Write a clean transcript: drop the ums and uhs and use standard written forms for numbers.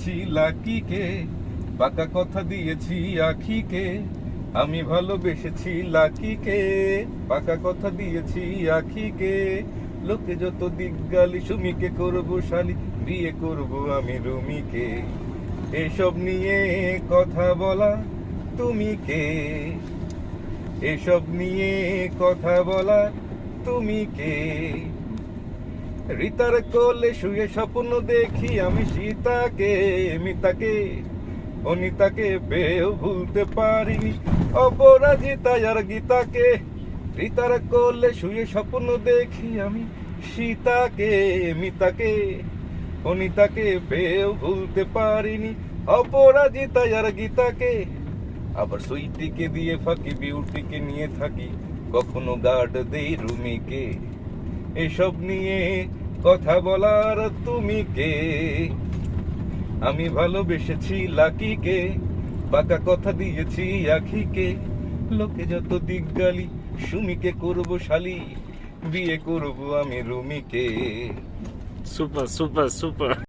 লাকিকে পাকা কথা দিয়েছি আখিকে, আমি ভালোবেসেছি লাকিকে, পাকা কথা দিয়েছি আখিকে। লোকে যত দিগ্গালি, সুমিকে করবো শালি, বিয়ে করবো আমি রুমিকে। এসব নিয়ে কথা বলা তুমি কে? এসব নিয়ে কথা বলা তুমি কে? রিতার কোলে শুয়ে স্বপ্ন দেখি আমি সীতাকে, মিতাকে, অনিতাকে পেয়েও ভুলতে পারিনি অপরাজিতা আর গীতাকে। রিতার কোলে শুয়ে স্বপ্ন দেখি আমি সীতাকে, মিতাকে, অনিতাকে পেয়েও ভুলতে পারিনি অপরাজিতা আর গীতাকে। আবার সুইটিকে দিয়ে ফাঁকি বিউটিকে নিয়ে থাকি, কখনো গার্ড দেই রুমিকে। এসব নিয়ে কথা বলার তুমি কে? আমি ভালোবেসেছি লাকিকে, পাকা কথা দিয়েছি আখিকে। লোকে যত দিগ্গালি, সুমিকে করবো শালি, বিয়ে করবো আমি রুমিকে। Super super super.